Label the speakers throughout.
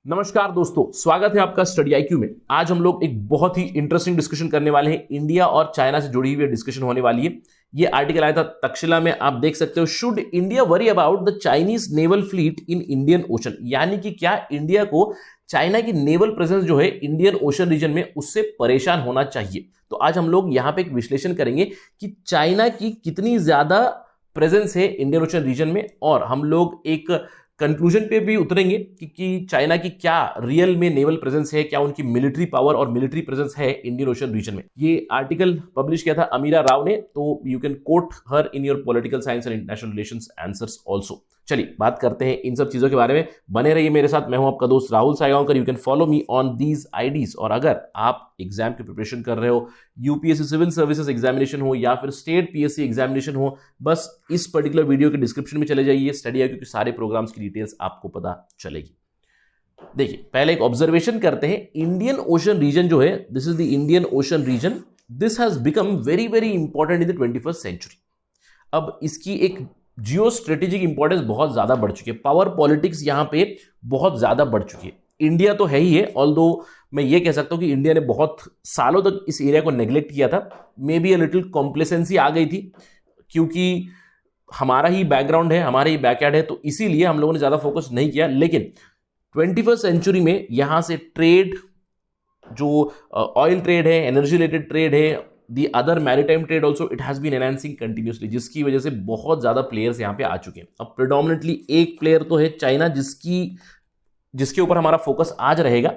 Speaker 1: नमस्कार दोस्तों, स्वागत है आपका स्टडी आईक्यू में। आज हम लोग एक बहुत ही इंटरेस्टिंग डिस्कशन करने वाले हैं। इंडिया और चाइना से जुड़ी हुई डिस्कशन होने वाली है। ये आर्टिकल आया था तक्षशिला में, आप देख सकते हो। Should India worry about the Chinese naval fleet in Indian ocean, यानी कि क्या इंडिया को चाइना की नेवल प्रेजेंस जो है इंडियन ओशन रीजन में, उससे परेशान होना चाहिए। तो आज हम लोग यहां पे एक विश्लेषण करेंगे कि चाइना की कितनी ज्यादा प्रेजेंस है इंडियन ओशन रीजन में, और हम लोग एक कंक्लूजन पे भी उतरेंगे कि चाइना की क्या रियल में नेवल प्रेजेंस है, क्या उनकी मिलिट्री पावर और मिलिट्री प्रेजेंस है इंडियन ओशन रीजन में। ये आर्टिकल पब्लिश किया था अमीरा राव ने, तो you can coat her in your political science and international relations answers also. चलिए बात करते हैं इन सब चीजों के बारे में। बने रहिए मेरे साथ। मैं हूं आपका दोस्त Rahul Saygaonkar. You can follow me on these IDs. और अगर आप एग्जाम की प्रिपरेशन कर रहे हो, यूपीएससी सिविल सर्विसेज एग्जामिनेशन हो या फिर स्टेट पीएससी एग्जामिनेशन हो, बस इस पर्टिकुलर वीडियो के डिस्क्रिप्शन में चले जाइए। स्टडी आईक्यू के सारे प्रोग्राम्स की डिटेल्स आपको पता चलेगी। देखिए, पहले एक ऑब्जर्वेशन करते हैं। इंडियन ओशन रीजन जो है, this is the Indian ocean region, this has become very very important in the 21st century. अब इसकी एक जियो स्ट्रेटेजिक इंपॉर्टेंस बहुत ज्यादा बढ़ चुकी है। पावर पॉलिटिक्स यहां पे बहुत ज्यादा बढ़ चुकी है। इंडिया तो है ही है, ऑल्दो मैं ये कह सकता हूं कि इंडिया ने बहुत सालों तक इस एरिया को नेग्लेक्ट किया था। Maybe a little complacency आ गई थी, क्योंकि हमारा ही बैकग्राउंड है, हमारा ही बैकयार्ड है, तो इसीलिए हम लोगों ने ज्यादा फोकस नहीं किया। लेकिन 21st सेंचुरी में यहां से ट्रेड, जो ऑयल ट्रेड है, एनर्जी रिलेटेड ट्रेड है, the other maritime trade also, it has been enhancing continuously, जिसकी वजह से बहुत ज्यादा प्लेयर्स यहां पे आ चुके हैं। अब प्रेडोमिनेटली एक प्लेयर तो है चाइना, जिसके ऊपर हमारा फोकस आज रहेगा।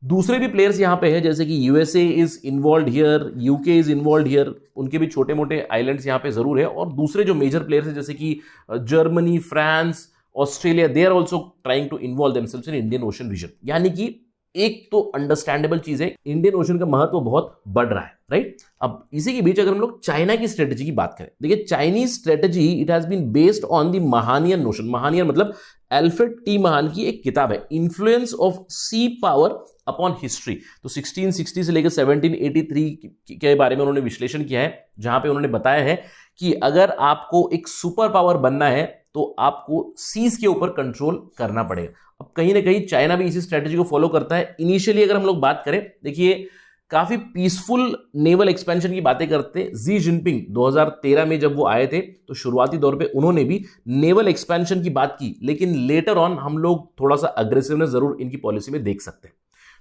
Speaker 1: दूसरे भी प्लेयर्स यहां पे है, जैसे कि USA is involve here, UK is involve here, उनके भी छोटे मोटे आइलैंड्स यहां पे जरूर है। और दूसरे जो मेजर प्लेयर्स है, जैसे कि Germany, France, Australia, they are also trying to involve themselves in Indian ocean region. यानी कि एक तो अंडरस्टैंडेबल चीज है, इंडियन ओशन का महत्व बहुत बढ़ रहा है, राइट। अब इसी के बीच अगर हम लोग चाइना की स्ट्रेटेजी की बात करें, देखिए Chinese strategy, it has been based on the Mahanian notion. Mahanian मतलब एल्फ्रेड टी महान की एक किताब है, influence of sea power upon history. तो 1660 से लेकर 1783 के बारे में उन्होंने विश्लेषण किया है, जहां पे उन्होंने बताया है कि अगर आपको एक सुपर पावर बनना है तो आपको सीज के ऊपर कंट्रोल करना पड़ेगा। अब कहीं ना कहीं चाइना भी इसी स्ट्रेटेजी को फॉलो करता है। इनिशियली अगर हम लोग बात करें, देखिए काफी पीसफुल नेवल एक्सपेंशन की बातें करते हैं। जी जिनपिंग 2013 में जब वो आए थे, तो शुरुआती दौर पे उन्होंने भी नेवल एक्सपेंशन की बात की, लेकिन लेटर ऑन हम लोग थोड़ा सा अग्रेसिवनेस जरूर इनकी पॉलिसी में देख सकते हैं।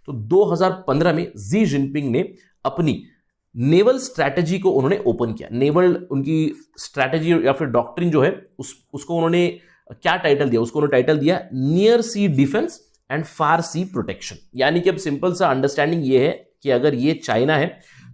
Speaker 1: तो 2015 में जी जिनपिंग ने अपनी नेवल स्ट्रैटेजी को उन्होंने ओपन किया। नेवल उनकी स्ट्रैटेजी या फिर डॉक्ट्रिन जो है, उसको उन्होंने क्या टाइटल दिया? उसको उन्होंने टाइटल दिया near sea defence and far sea protection. यानी कि अब सिंपल सा अंडरस्टैंडिंग ये है कि अगर ये चाइना है,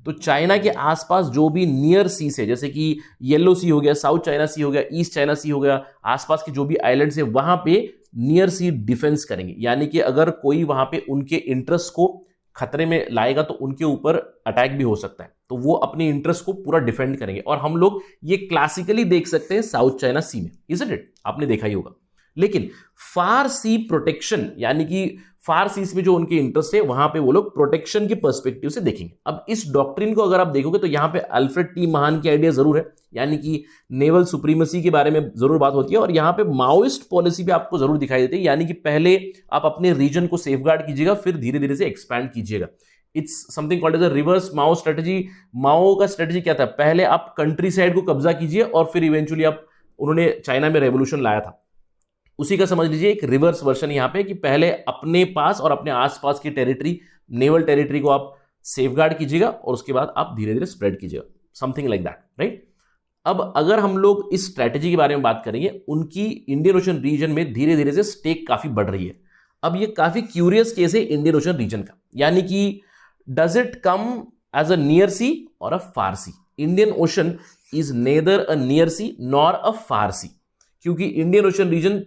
Speaker 1: तो चाइना के आसपास जो भी नियर सी है, जैसे कि येलो सी हो गया, साउथ चाइना सी हो गया, ईस्ट चाइना सी हो गया, आसपास के जो भी आइलैंड्स है, वहां पे नियर सी डिफेंस करेंगे। यानी कि अगर कोई वहां पे उनके इंटरेस्ट को खतरे में लाएगा तो उनके ऊपर अटैक भी हो सकता है, तो वो अपने इंटरेस्ट को पूरा डिफेंड करेंगे। और हम लोग ये क्लासिकली देख सकते हैं साउथ चाइना सी में, इजंट इट? आपने देखा ही होगा। लेकिन फार सी प्रोटेक्शन, यानी कि फार सीज में जो उनके इंटरेस्ट है, वहां पे वो लोग प्रोटेक्शन के पर्सपेक्टिव से देखेंगे। अब इस डॉक्ट्रिन को अगर आप देखोगे तो यहां पे अल्फ्रेड टी महान की आइडिया जरूर है, यानी कि नेवल सुप्रीमेसी के बारे में जरूर बात होती है। और यहां पे माओइस्ट पॉलिसी भी आपको जरूर दिखाई देती है, यानी कि पहले आप अपने रीजन को सेफगार्ड कीजिएगा, फिर धीरे धीरे से एक्सपैंड कीजिएगा। It's something called as a reverse Mao strategy. Mao का स्ट्रेटेजी क्या था? पहले आप कंट्री साइड को कब्जा कीजिए और फिर इवेंचुअली आप, उन्होंने चाइना में रेवोल्यूशन लाया था, उसी का समझ लीजिए एक रिवर्स वर्जन यहां पे, कि पहले अपने पास और अपने आसपास की टेरिटरी, नेवल टेरिटरी को आप सेफगार्ड कीजिएगा और उसके बाद आप धीरे धीरे स्प्रेड कीजिएगा, समथिंग लाइक दैट, राइट। अब अगर हम लोग इस स्ट्रैटेजी के बारे में बात करेंगे, उनकी इंडियन ओशन रीजन में धीरे धीरे से स्टेक काफी बढ़ रही है। अब ये काफी क्यूरियस केस है इंडियन ओशन रीजन का, यानी कि does it come as a near sea और a far sea? Indian Ocean is neither a near sea nor a far sea, क्योंकि इंडियन ओशन रीजन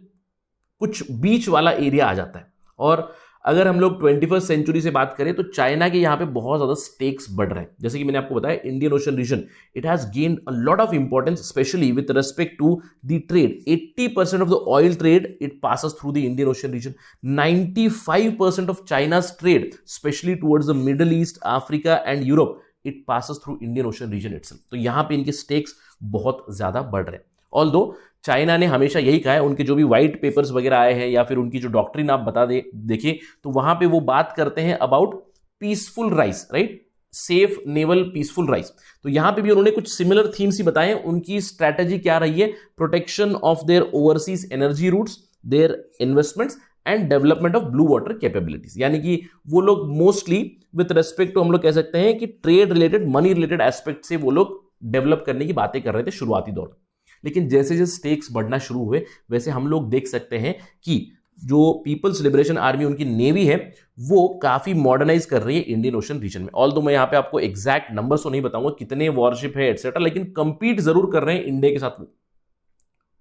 Speaker 1: कुछ बीच वाला एरिया आ जाता है। और अगर हम लोग 21st सेंचुरी से बात करें, तो चाइना के यहां पे बहुत ज्यादा स्टेक्स बढ़ रहे हैं। जैसे कि मैंने आपको बताया, Indian ocean region, it has gained a lot of importance, specially with respect to the trade. 80% of the oil trade it passes through the Indian ocean region. 95% of China's trade, specially towards the Middle East, Africa and Europe, it passes through Indian ocean region itself. तो यहां पे इनके stakes बहुत ज्यादा बढ़ रहे हैं। Although China ने हमेशा यही कहा है, उनके जो भी व्हाइट पेपर्स वगैरह आए हैं या फिर उनकी जो डॉक्ट्रिन आप देखें तो वहां पे वो बात करते हैं about peaceful rise, right, safe naval peaceful rise. तो यहां पे भी उन्होंने कुछ सिमिलर थीम्स ही बताए। उनकी स्ट्रैटेजी क्या रही है, protection of their overseas energy routes, their investments and development of blue water capabilities. यानी कि वो लोग मोस्टली विथ रेस्पेक्ट टू हम लोग कह सकते हैं कि trade related, money related aspect से वो लोग डेवलप करने की बातें कर रहे थे शुरुआती दौर में। लेकिन जैसे जैसे स्टेक्स बढ़ना शुरू हुए वैसे हम लोग देख सकते हैं कि जो पीपल्स लिबरेशन आर्मी, उनकी नेवी है, वो काफी मॉडर्नाइज कर रही है इंडियन ओशन रीजन में। ऑल्दो मैं यहां पे आपको एग्जैक्ट नंबर्स तो नहीं बताऊंगा कितने वॉरशिप है एटसेट्रा, लेकिन कंपीट जरूर कर रहे हैं इंडिया के साथ। वो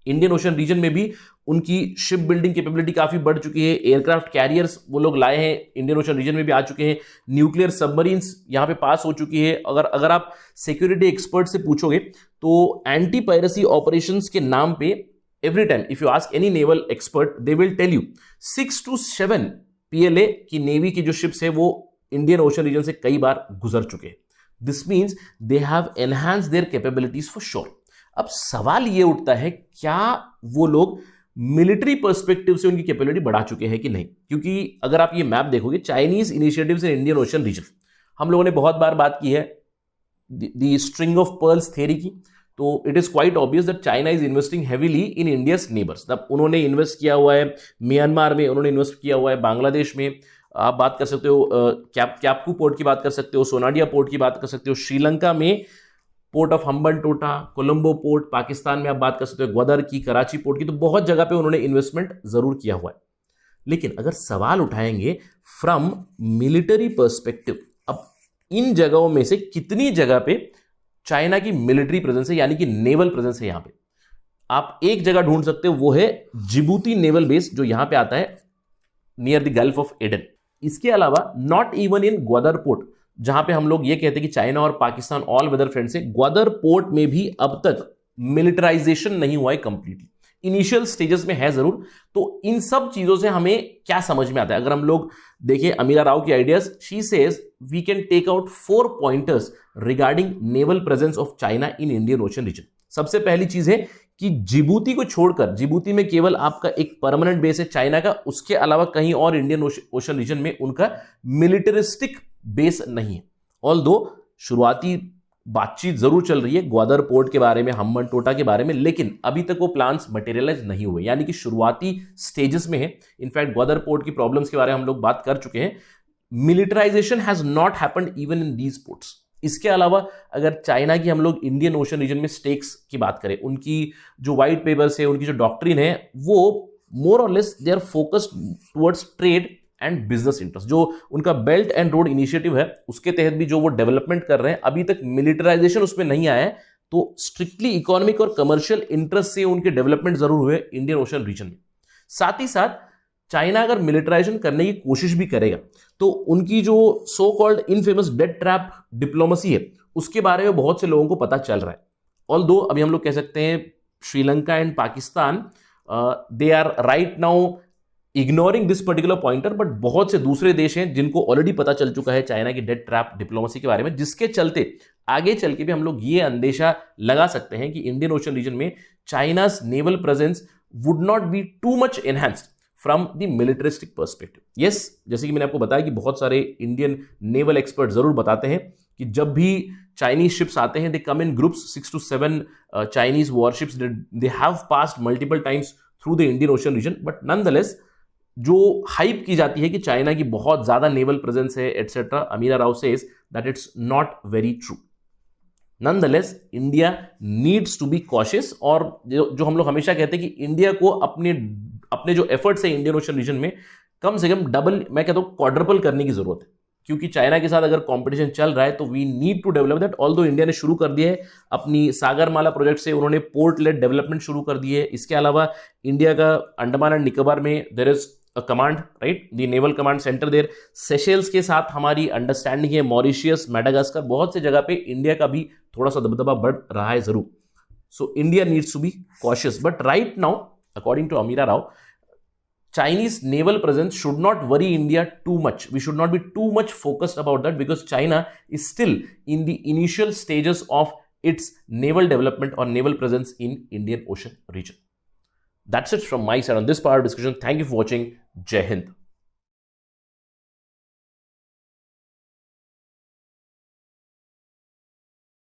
Speaker 1: इंडियन ओशन रीजन में भी उनकी शिप बिल्डिंग कैपेबिलिटी काफी बढ़ चुकी है। एयरक्राफ्ट कैरियर्स वो लोग लाए हैं, इंडियन ओशन रीजन में भी आ चुके हैं। न्यूक्लियर सबमरीन्स यहां पे पास हो चुकी है। अगर आप सिक्योरिटी एक्सपर्ट से पूछोगे तो एंटी पायरेसी ऑपरेशंस के नाम पे every time if you ask any naval expert they will tell you 6 to 7 PLA की नेवी की जो शिप्स है वो इंडियन ओशन रीजन से कई बार गुजर चुके हैं। This means they have enhanced there capabilities for sure. अब सवाल ये उठता है, क्या वो लोग मिलिट्री पर्सपेक्टिव से उनकी कैपेबिलिटी बढ़ा चुके हैं कि नहीं? क्योंकि अगर आप ये मैप देखोगे, Chinese initiatives in Indian ocean region, हम लोगों ने बहुत बार बात की है the string of pearls theory की। तो it is quite obvious that China is investing heavily in India's neighbours. तब उन्होंने इन्वेस्ट किया हुआ है म्यांमार में, उन्होंने इन्वेस्ट किया हुआ है बांग्लादेश में। आप बात कर सकते हो कैप्कू पोर्ट की बात कर सकते हो, सोनाडिया पोर्ट की बात कर सकते हो, श्रीलंका में port of Hambantota, Colombo port, Pakistan में आप बात कर सकते हो ग्वादर की, कराची पोर्ट की। तो बहुत जगह पे उन्होंने इन्वेस्टमेंट जरूर किया हुआ है। लेकिन अगर सवाल उठाएंगे फ्रॉम मिलिट्री पर्सपेक्टिव, अब इन जगहों में से कितनी जगह पे चाइना की मिलिट्री प्रेजेंस है, यानी कि नेवल प्रेजेंस है? यहां पे आप एक जगह ढूंढ सकते हो, वो है जिबूती नेवल बेस, जो यहां पे आता है near the gulf of Aden. इसके अलावा not even in Gwadar port, जहां पे हम लोग ये कहते हैं कि चाइना और पाकिस्तान ऑल वेदर फ्रेंड्स है, ग्वादर पोर्ट में भी अब तक मिलिटराइजेशन नहीं हुआ है कंप्लीटली। इनिशियल स्टेजेस में है जरूर। तो इन सब चीजों से हमें क्या समझ में आता है? अगर हम लोग देखें अमीरा राव की ideas, she says we can take out 4 pointers regarding naval presence of China in Indian ocean region. सबसे पहली चीज है कि जिबूती को छोड़कर, जिबूती में केवल आपका एक परमानेंट बेस है चाइना का, उसके अलावा कहीं और इंडियन ओशन रीजन में उनका मिलिटरिस्टिक बेस नहीं है। ऑल्दो शुरुआती बातचीत जरूर चल रही है ग्वादर पोर्ट के बारे में, हम्बनटोटा के बारे में, लेकिन अभी तक वो प्लान्स मटेरियलाइज नहीं हुए, यानी कि शुरुआती स्टेजेस में है। इनफैक्ट ग्वादर पोर्ट की प्रॉब्लम्स के बारे में हम लोग बात कर चुके हैं। Militarisation has not happened even in these ports. इसके अलावा अगर चाइना की हम लोग इंडियन ओशन रीजन में स्टेक्स की बात करें, उनकी जो व्हाइट पेपर्स है, उनकी जो डॉक्ट्रिन है, वो मोर और less they are focused towards trade and business interest. जो उनका बेल्ट एंड रोड इनिशिएटिव है, उसके तहत भी जो वो डेवलपमेंट कर रहे हैं, अभी तक मिलिटराइजेशन उसमें नहीं आया है। तो स्ट्रिक्टली इकोनॉमिक और कमर्शियल इंटरेस्ट से उनके डेवलपमेंट जरूर हुए इंडियन ओशन रीजन में। साथ ही साथ चाइना अगर मिलिटराइजेशन करने की कोशिश भी करेगा तो उनकी जो so called infamous dead trap diplomacy है, उसके बारे में बहुत से लोगों को पता चल रहा है। ऑल्दो अभी हम लोग कह सकते हैं Sri Lanka and Pakistan they are right now ignoring this particular pointer, but बहुत से दूसरे देश हैं जिनको ऑलरेडी पता चल चुका है चाइना की डेड ट्रैप डिप्लोमेसी के बारे में, जिसके चलते आगे चल के भी हम लोग ये अंदेशा लगा सकते हैं कि इंडियन ओशन रीजन में China's naval presence would not be too much enhanced from the militaristic perspective. Yes, जैसे कि मैंने आपको बताया कि बहुत सारे इंडियन नेवल एक्सपर्ट जरूर बताते हैं कि जब भी चाइनीज शिप्स आते हैं, they come in groups 6 to 7 Chinese warships, they have passed multiple times through the Indian ocean region. But nonetheless जो हाइप की जाती है कि चाइना की बहुत ज्यादा नेवल प्रेजेंस है etcetera, Amira Rao says that it's not very true. Nonetheless India needs to be cautious, और जो हम लोग हमेशा कहते हैं कि इंडिया को अपने जो एफर्ट्स है इंडियन ओशन रीजन में कम से कम डबल, मैं कहता हूं क्वाड्रपल करने की जरूरत है। क्योंकि चाइना के साथ अगर कंपटीशन चल रहा है तो we need to develop that. Although India ने शुरू कर दिया है अपनी सागरमाला प्रोजेक्ट से, उन्होंने पोर्ट लेड डेवलपमेंट शुरू कर दी है। इसके अलावा इंडिया का अंडमान एंड निकोबार में there is a command, right, the naval command center there. Seychelles के साथ हमारी अंडरस्टैंडिंग है, मॉरिशियस, मेडागास्कर, बहुत से जगह पे इंडिया का भी थोड़ा सा दबदबा बढ़ रहा है जरूर। So India needs to be cautious, but right now according to Amira Rao, Chinese naval presence should not worry India too much. We should not be too much focused about that because China is still in the initial stages of its naval development or naval presence in Indian Ocean region. That's it from my side on this part of discussion. Thank you for watching. Jai Hind.